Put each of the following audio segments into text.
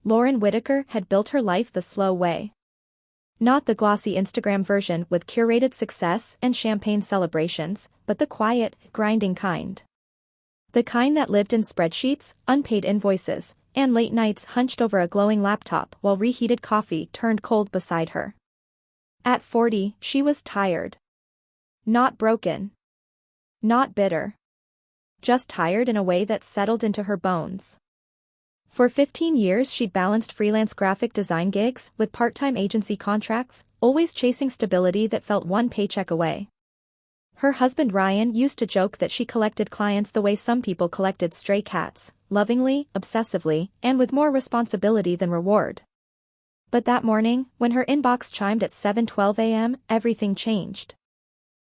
Lauren Whitaker had built her life the slow way. Not the glossy Instagram version with curated success and champagne celebrations, but the quiet, grinding kind. The kind that lived in spreadsheets, unpaid invoices, and late nights hunched over a glowing laptop while reheated coffee turned cold beside her. At 40, she was tired. Not broken. Not bitter. Just tired in a way that settled into her bones. For 15 years she'd balanced freelance graphic design gigs with part-time agency contracts, always chasing stability that felt one paycheck away. Her husband Ryan used to joke that she collected clients the way some people collected stray cats, lovingly, obsessively, and with more responsibility than reward. But that morning, when her inbox chimed at 7:12 a.m., everything changed.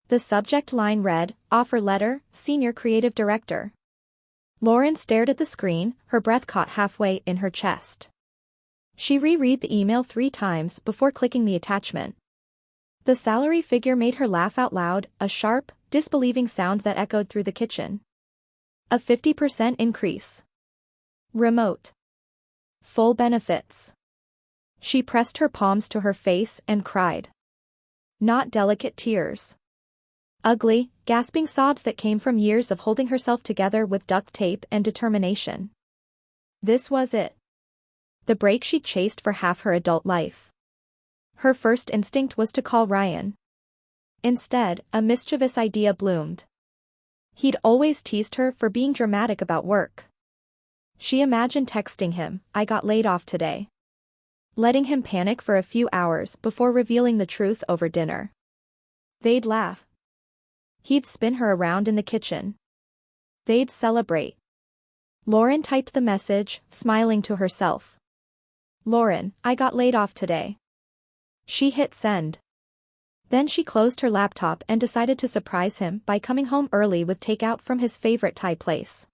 The subject line read, "Offer letter, Senior Creative Director." Lauren stared at the screen, her breath caught halfway in her chest. She reread the email 3 times before clicking the attachment. The salary figure made her laugh out loud, a sharp, disbelieving sound that echoed through the kitchen. A 50% increase. Remote. Full benefits. She pressed her palms to her face and cried. Not delicate tears. Ugly, gasping sobs that came from years of holding herself together with duct tape and determination. This was it. The break she'd chased for half her adult life. Her first instinct was to call Ryan. Instead, a mischievous idea bloomed. He'd always teased her for being dramatic about work. She imagined texting him, "I got laid off today." Letting him panic for a few hours before revealing the truth over dinner. They'd laugh. He'd spin her around in the kitchen. They'd celebrate. Lauren typed the message, smiling to herself. "Lauren, I got laid off today." She hit send. Then she closed her laptop and decided to surprise him by coming home early with takeout from his favorite Thai place.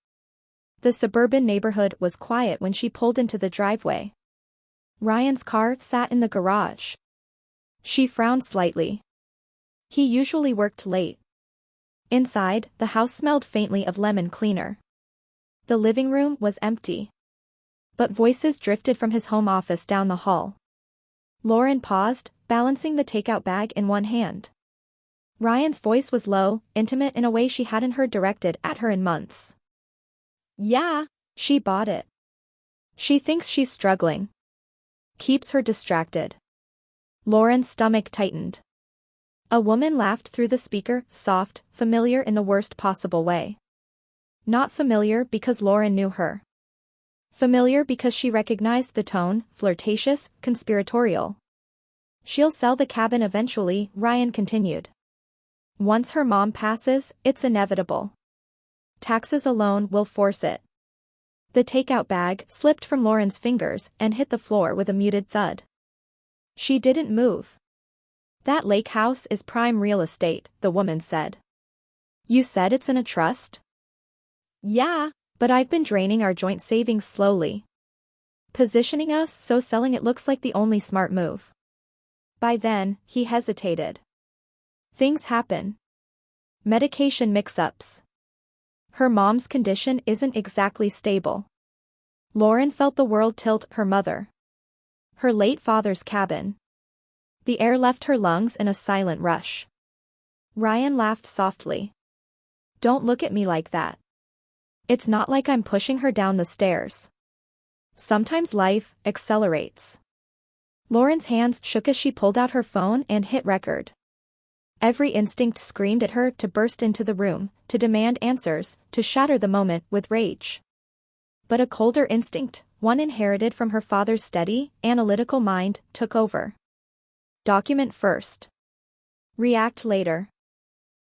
The suburban neighborhood was quiet when she pulled into the driveway. Ryan's car sat in the garage. She frowned slightly. He usually worked late. Inside, the house smelled faintly of lemon cleaner. The living room was empty. But voices drifted from his home office down the hall. Lauren paused, balancing the takeout bag in one hand. Ryan's voice was low, intimate in a way she hadn't heard directed at her in months. "Yeah." She bought it. "She thinks she's struggling. Keeps her distracted." Lauren's stomach tightened. A woman laughed through the speaker, soft, familiar in the worst possible way. Not familiar because Lauren knew her. Familiar because she recognized the tone, flirtatious, conspiratorial. "She'll sell the cabin eventually," Ryan continued. "Once her mom passes, it's inevitable. Taxes alone will force it." The takeout bag slipped from Lauren's fingers and hit the floor with a muted thud. She didn't move. "That lake house is prime real estate," the woman said. "You said it's in a trust?" "Yeah." "But I've been draining our joint savings slowly. Positioning us so selling it looks like the only smart move." By then, he hesitated. "Things happen. Medication mix-ups. Her mom's condition isn't exactly stable." Lauren felt the world tilt. Her mother. Her late father's cabin. The air left her lungs in a silent rush. Ryan laughed softly. "Don't look at me like that. It's not like I'm pushing her down the stairs. Sometimes life accelerates." Lauren's hands shook as she pulled out her phone and hit record. Every instinct screamed at her to burst into the room, to demand answers, to shatter the moment with rage. But a colder instinct, one inherited from her father's steady, analytical mind, took over. Document first. React later.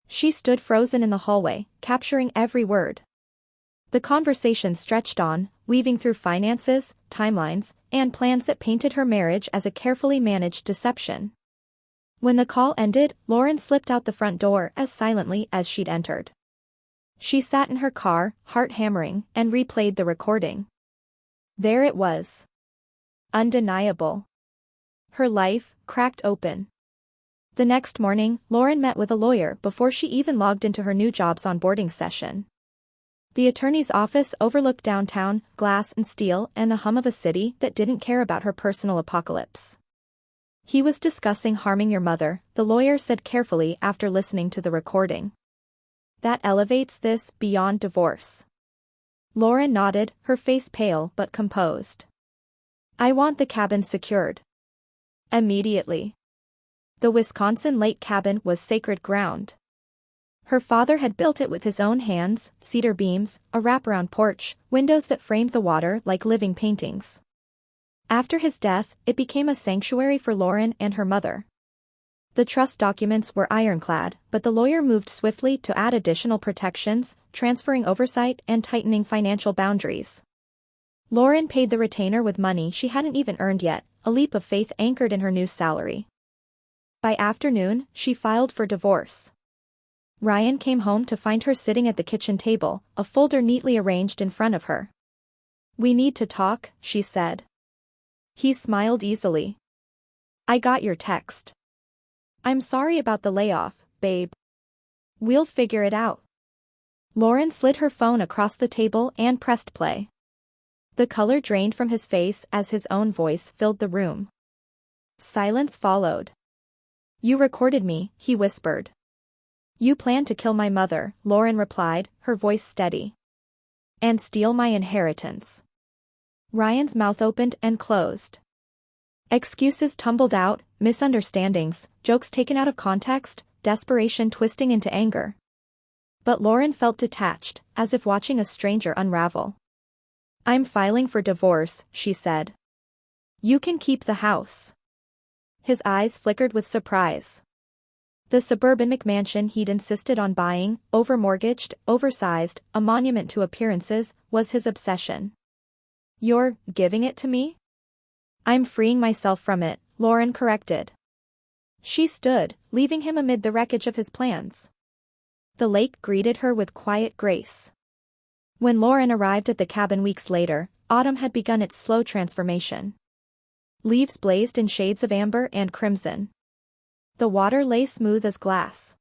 She stood frozen in the hallway, capturing every word. The conversation stretched on, weaving through finances, timelines, and plans that painted her marriage as a carefully managed deception. When the call ended, Lauren slipped out the front door as silently as she'd entered. She sat in her car, heart hammering, and replayed the recording. There it was. Undeniable. Her life, cracked open. The next morning, Lauren met with a lawyer before she even logged into her new job's onboarding session. The attorney's office overlooked downtown, glass and steel, and the hum of a city that didn't care about her personal apocalypse. He was discussing harming your mother, the lawyer said carefully after listening to the recording. That elevates this beyond divorce. Lauren nodded, her face pale but composed. I want the cabin secured. Immediately. The Wisconsin lake cabin was sacred ground. Her father had built it with his own hands, cedar beams, a wraparound porch, windows that framed the water like living paintings. After his death, it became a sanctuary for Lauren and her mother. The trust documents were ironclad, but the lawyer moved swiftly to add additional protections, transferring oversight and tightening financial boundaries. Lauren paid the retainer with money she hadn't even earned yet, a leap of faith anchored in her new salary. By afternoon, she filed for divorce. Ryan came home to find her sitting at the kitchen table, a folder neatly arranged in front of her. We need to talk, she said. He smiled easily. I got your text. I'm sorry about the layoff, babe. We'll figure it out. Lauren slid her phone across the table and pressed play. The color drained from his face as his own voice filled the room. Silence followed. You recorded me, he whispered. You plan to kill my mother, Lauren replied, her voice steady. And steal my inheritance. Ryan's mouth opened and closed. Excuses tumbled out, misunderstandings, jokes taken out of context, desperation twisting into anger. But Lauren felt detached, as if watching a stranger unravel. I'm filing for divorce, she said. You can keep the house. His eyes flickered with surprise. The suburban McMansion he'd insisted on buying, over-mortgaged, oversized, a monument to appearances, was his obsession. You're giving it to me? I'm freeing myself from it, Lauren corrected. She stood, leaving him amid the wreckage of his plans. The lake greeted her with quiet grace. When Lauren arrived at the cabin weeks later, autumn had begun its slow transformation. Leaves blazed in shades of amber and crimson. The water lay smooth as glass.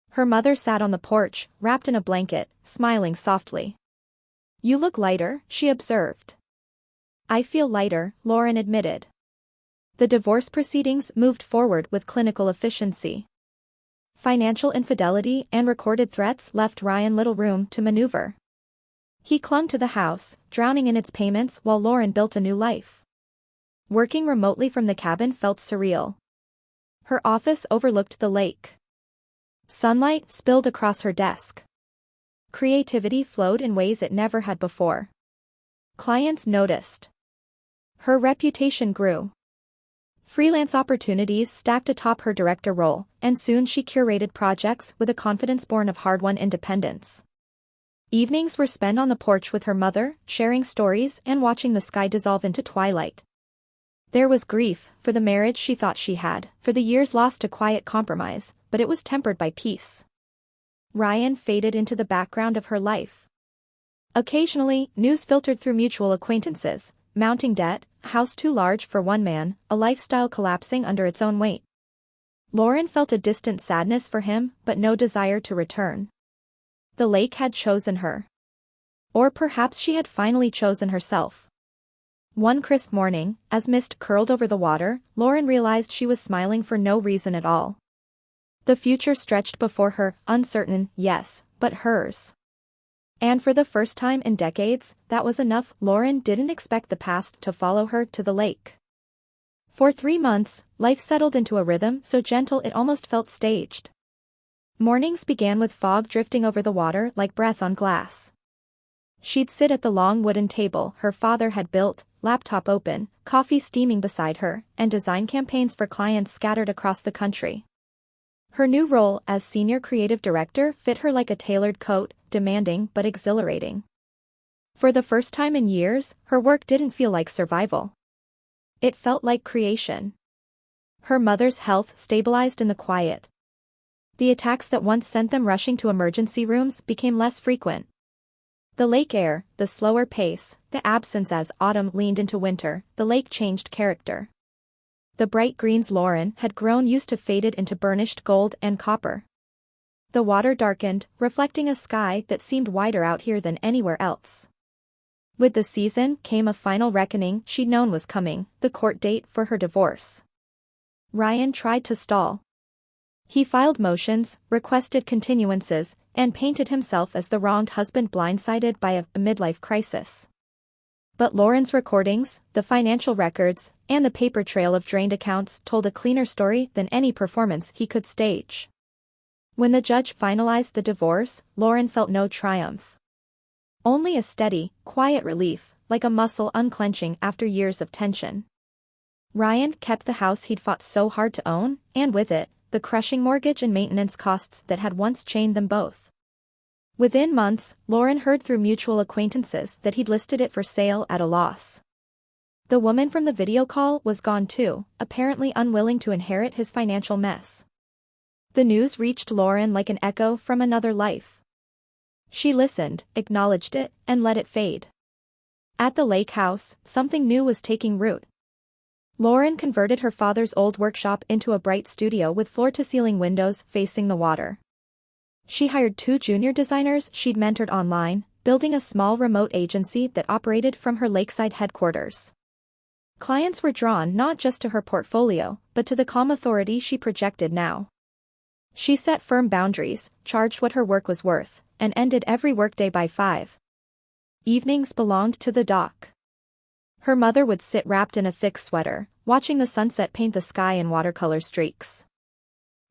Her mother sat on the porch, wrapped in a blanket, smiling softly. You look lighter, she observed. I feel lighter, Lauren admitted. The divorce proceedings moved forward with clinical efficiency. Financial infidelity and recorded threats left Ryan little room to maneuver. He clung to the house, drowning in its payments while Lauren built a new life. Working remotely from the cabin felt surreal. Her office overlooked the lake. Sunlight spilled across her desk. Creativity flowed in ways it never had before. Clients noticed. Her reputation grew. Freelance opportunities stacked atop her director role, and soon she curated projects with a confidence born of hard-won independence. Evenings were spent on the porch with her mother, sharing stories and watching the sky dissolve into twilight. There was grief for the marriage she thought she had, for the years lost to quiet compromise, but it was tempered by peace. Ryan faded into the background of her life. Occasionally, news filtered through mutual acquaintances, mounting debt, a house too large for one man, a lifestyle collapsing under its own weight. Lauren felt a distant sadness for him, but no desire to return. The lake had chosen her. Or perhaps she had finally chosen herself. One crisp morning, as mist curled over the water, Lauren realized she was smiling for no reason at all. The future stretched before her, uncertain, yes, but hers. And for the first time in decades, that was enough. Lauren didn't expect the past to follow her to the lake. For 3 months, life settled into a rhythm so gentle it almost felt staged. Mornings began with fog drifting over the water like breath on glass. She'd sit at the long wooden table her father had built, laptop open, coffee steaming beside her, and design campaigns for clients scattered across the country. Her new role as senior creative director fit her like a tailored coat, demanding but exhilarating. For the first time in years, her work didn't feel like survival. It felt like creation. Her mother's health stabilized in the quiet. The attacks that once sent them rushing to emergency rooms became less frequent. The lake air, the slower pace, the absence as autumn leaned into winter, the lake changed character. The bright greens Lauren had grown used to faded into burnished gold and copper. The water darkened, reflecting a sky that seemed wider out here than anywhere else. With the season came a final reckoning she'd known was coming, the court date for her divorce. Ryan tried to stall. He filed motions, requested continuances, and painted himself as the wronged husband blindsided by a midlife crisis. But Lauren's recordings, the financial records, and the paper trail of drained accounts told a cleaner story than any performance he could stage. When the judge finalized the divorce, Lauren felt no triumph. Only a steady, quiet relief, like a muscle unclenching after years of tension. Ryan kept the house he'd fought so hard to own, and with it, the crushing mortgage and maintenance costs that had once chained them both. Within months, Lauren heard through mutual acquaintances that he'd listed it for sale at a loss. The woman from the video call was gone too, apparently unwilling to inherit his financial mess. The news reached Lauren like an echo from another life. She listened, acknowledged it, and let it fade. At the lake house, something new was taking root. Lauren converted her father's old workshop into a bright studio with floor-to-ceiling windows facing the water. She hired 2 junior designers she'd mentored online, building a small remote agency that operated from her lakeside headquarters. Clients were drawn not just to her portfolio, but to the calm authority she projected now. She set firm boundaries, charged what her work was worth, and ended every workday by 5. Evenings belonged to the dock. Her mother would sit wrapped in a thick sweater, watching the sunset paint the sky in watercolor streaks.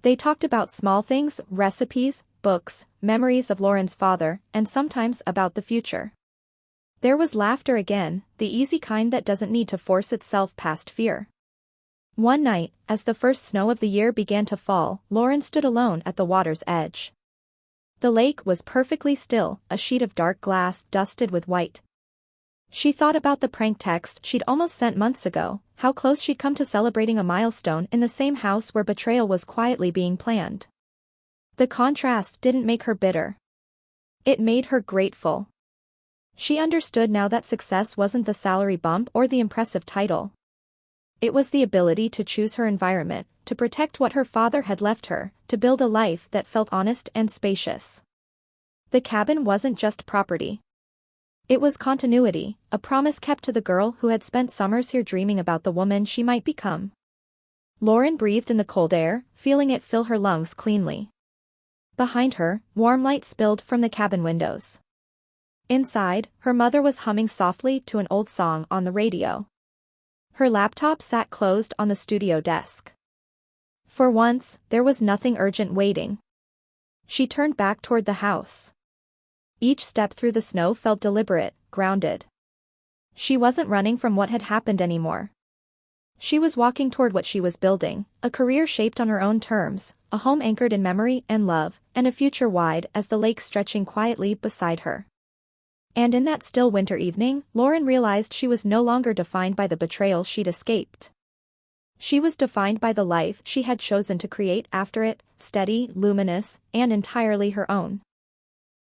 They talked about small things, recipes, books, memories of Lauren's father, and sometimes about the future. There was laughter again, the easy kind that doesn't need to force itself past fear. One night, as the first snow of the year began to fall, Lauren stood alone at the water's edge. The lake was perfectly still, a sheet of dark glass dusted with white. She thought about the prank text she'd almost sent months ago, how close she'd come to celebrating a milestone in the same house where betrayal was quietly being planned. The contrast didn't make her bitter. It made her grateful. She understood now that success wasn't the salary bump or the impressive title. It was the ability to choose her environment, to protect what her father had left her, to build a life that felt honest and spacious. The cabin wasn't just property. It was continuity, a promise kept to the girl who had spent summers here dreaming about the woman she might become. Lauren breathed in the cold air, feeling it fill her lungs cleanly. Behind her, warm light spilled from the cabin windows. Inside, her mother was humming softly to an old song on the radio. Her laptop sat closed on the studio desk. For once, there was nothing urgent waiting. She turned back toward the house. Each step through the snow felt deliberate, grounded. She wasn't running from what had happened anymore. She was walking toward what she was building, a career shaped on her own terms, a home anchored in memory and love, and a future wide as the lake stretching quietly beside her. And in that still winter evening, Lauren realized she was no longer defined by the betrayal she'd escaped. She was defined by the life she had chosen to create after it, steady, luminous, and entirely her own.